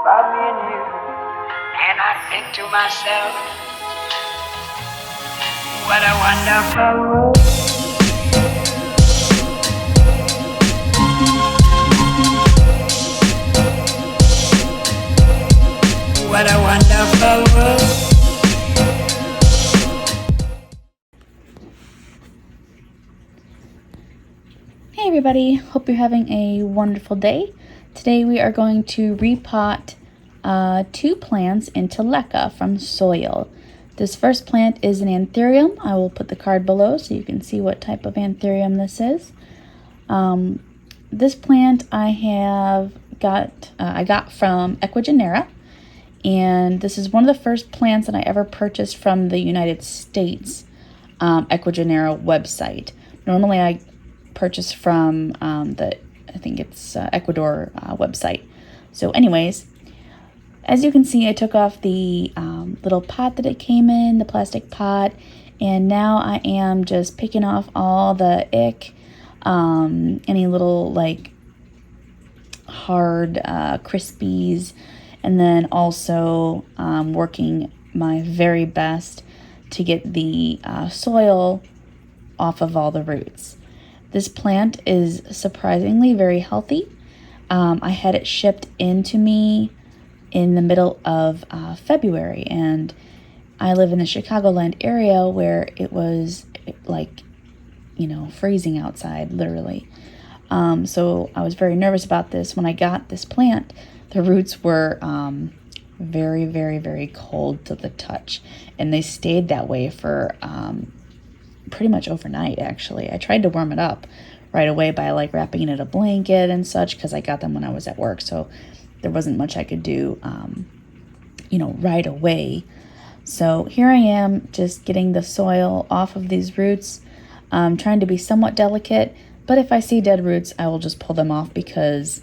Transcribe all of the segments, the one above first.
about me and you, and I think to myself, what a wonderful world. What a wonderful world. Hey everybody, hope you're having a wonderful day. Today we are going to repot two plants into LECA from soil. This first plant is an Anthurium. I will put the card below so you can see what type of Anthurium this is. This plant I got from Ecuagenera, and this is one of the first plants that I ever purchased from the United States Ecuagenera website. Normally I purchase from I think it's Ecuador website. So anyways, as you can see, I took off the little pot that it came in, the plastic pot, and now I am just picking off all the ick, any little like hard crispies, and then also working my very best to get the soil off of all the roots. This plant is surprisingly very healthy. I had it shipped into me in the middle of February, and I live in the Chicagoland area where it was like, freezing outside, literally. So I was very nervous about this. When I got this plant, the roots were very, very, very cold to the touch, and they stayed that way for pretty much overnight. Actually, I tried to warm it up right away by like wrapping it in a blanket and such, because I got them when I was at work, so there wasn't much I could do right away. So here I am, just getting the soil off of these roots, trying to be somewhat delicate, but if I see dead roots I will just pull them off, because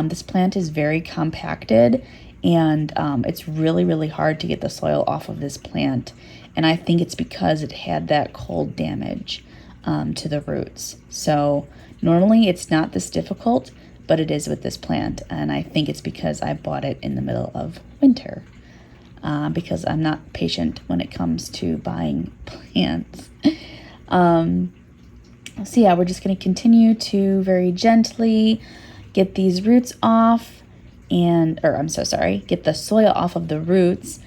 this plant is very compacted, and it's really, really hard to get the soil off of this plant. And I think it's because it had that cold damage to the roots. So normally it's not this difficult, but it is with this plant. And I think it's because I bought it in the middle of winter, because I'm not patient when it comes to buying plants. So yeah, we're just going to continue to very gently get these roots off, get the soil off of the roots.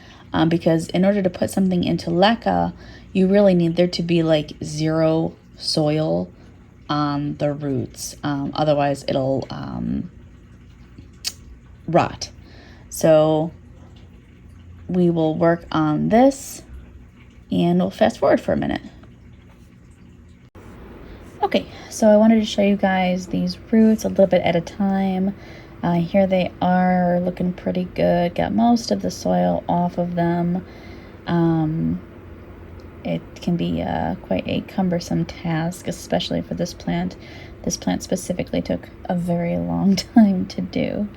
Because in order to put something into LECA, you really need there to be like zero soil on the roots. Otherwise, it'll rot. So we will work on this, and we'll fast forward for a minute. Okay, so I wanted to show you guys these roots a little bit at a time. Here they are, looking pretty good. Got most of the soil off of them. It can be quite a cumbersome task, especially for this plant. This plant specifically took a very long time to do.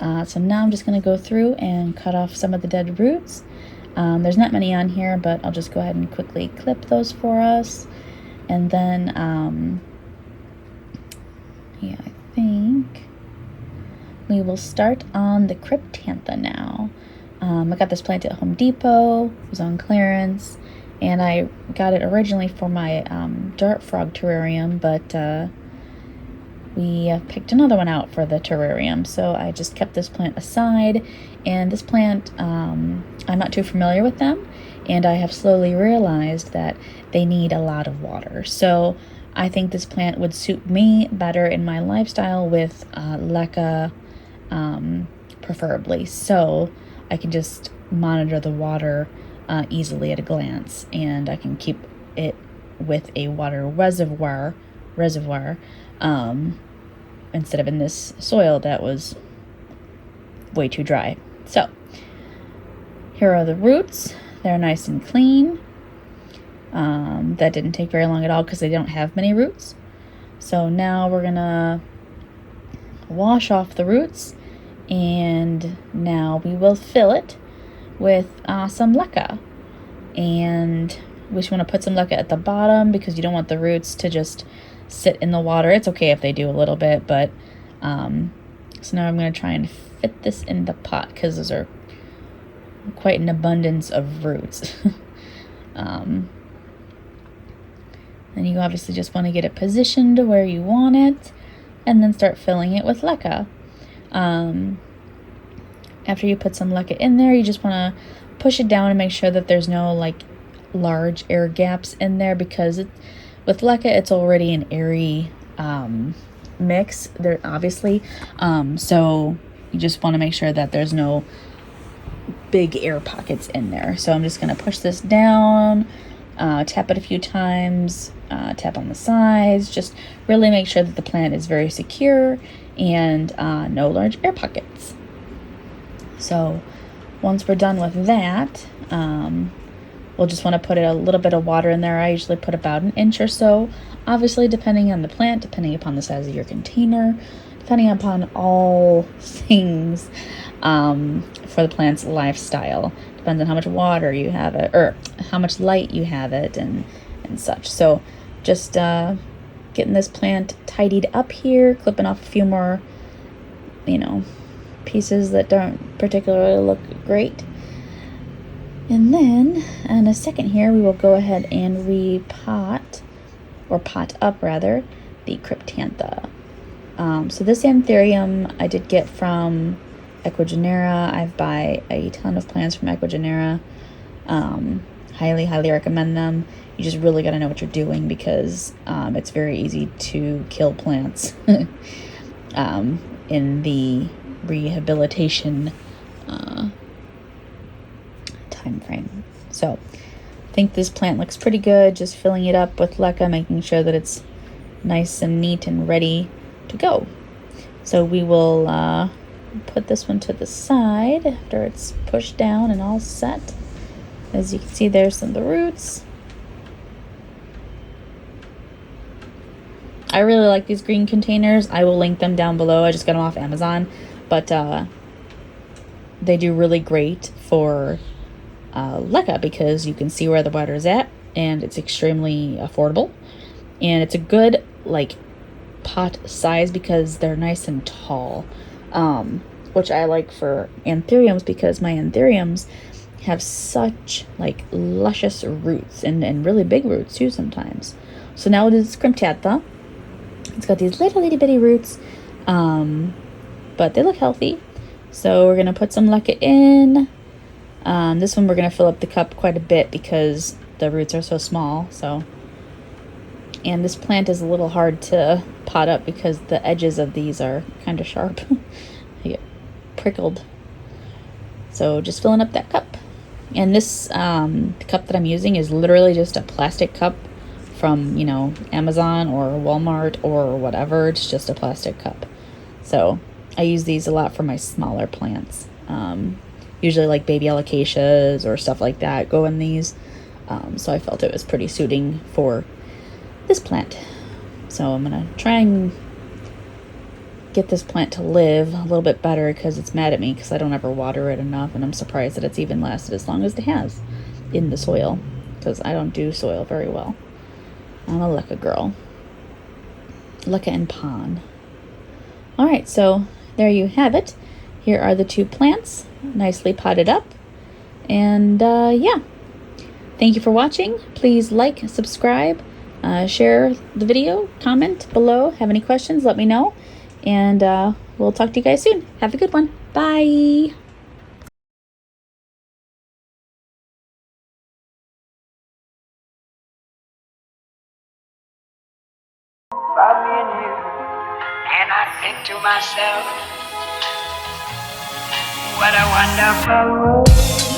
So now I'm just going to go through and cut off some of the dead roots. There's not many on here, but I'll just go ahead and quickly clip those for us. And then, I think we will start on the Cryptantha now. I got this plant at Home Depot. It was on clearance, and I got it originally for my dart frog terrarium, but we picked another one out for the terrarium, so I just kept this plant aside. And this plant, I'm not too familiar with them, and I have slowly realized that they need a lot of water. So I think this plant would suit me better in my lifestyle with LECA, preferably, so I can just monitor the water easily at a glance, and I can keep it with a water reservoir instead of in this soil that was way too dry. So here are the roots. They're nice and clean. That didn't take very long at all because they don't have many roots. So now we're gonna wash off the roots, and now we will fill it with some LECA. And we just want to put some LECA at the bottom because you don't want the roots to just sit in the water. It's okay if they do a little bit, but so now I'm going to try and fit this in the pot because those are quite an abundance of roots. Then you obviously just want to get it positioned where you want it and then start filling it with LECA. After you put some LECA in there, you just want to push it down and make sure that there's no like large air gaps in there, because with LECA it's already an airy mix there, obviously. So you just want to make sure that there's no big air pockets in there. So I'm just going to push this down, tap it a few times, tap on the sides, just really make sure that the plant is very secure and no large air pockets. So once we're done with that, we'll just want to put a little bit of water in there. I usually put about an inch or so, obviously depending on the plant, depending upon the size of your container, depending upon all things for the plant's lifestyle. Depends on how much water you have it, or how much light you have it, and such. So just getting this plant tidied up here, clipping off a few more, pieces that don't particularly look great. And then in a second here, we will go ahead and repot, or pot up rather, the Cryptantha. So this Anthurium I did get from Equigenera. I've buy a ton of plants from Equigenera. Highly recommend them. You just really got to know what you're doing, because it's very easy to kill plants in the rehabilitation time frame. So I think this plant looks pretty good. Just filling it up with LECA, making sure that it's nice and neat and ready to go. So we will put this one to the side after it's pushed down and all set. As you can see, there's some of the roots. I really like these green containers. I will link them down below. I just got them off Amazon, but they do really great for LECA, because you can see where the water is at, and it's extremely affordable, and it's a good like pot size because they're nice and tall, which I like for anthuriums, because my anthuriums have such like luscious roots and really big roots too sometimes. So now it is Cryptantha. It's got these little itty bitty roots, but they look healthy. So we're gonna put some LECA in. This one we're gonna fill up the cup quite a bit because the roots are so small. And this plant is a little hard to pot up because the edges of these are kind of sharp. They get prickled. So just filling up that cup. And this cup that I'm using is literally just a plastic cup from, Amazon or Walmart or whatever. It's just a plastic cup. So I use these a lot for my smaller plants. Usually like baby alocasias or stuff like that go in these. So I felt it was pretty suiting for this plant. So I'm gonna try and get this plant to live a little bit better, because it's mad at me because I don't ever water it enough, and I'm surprised that it's even lasted as long as it has in the soil, because I don't do soil very well. I'm a LECA girl. LECA and Pon. Alright, so there you have it. Here are the two plants, nicely potted up. And yeah, thank you for watching. Please like, subscribe, share the video, comment below. Have any questions, let me know. And we'll talk to you guys soon. Have a good one. Bye. About me and you, and I think to myself, what a wonderful world.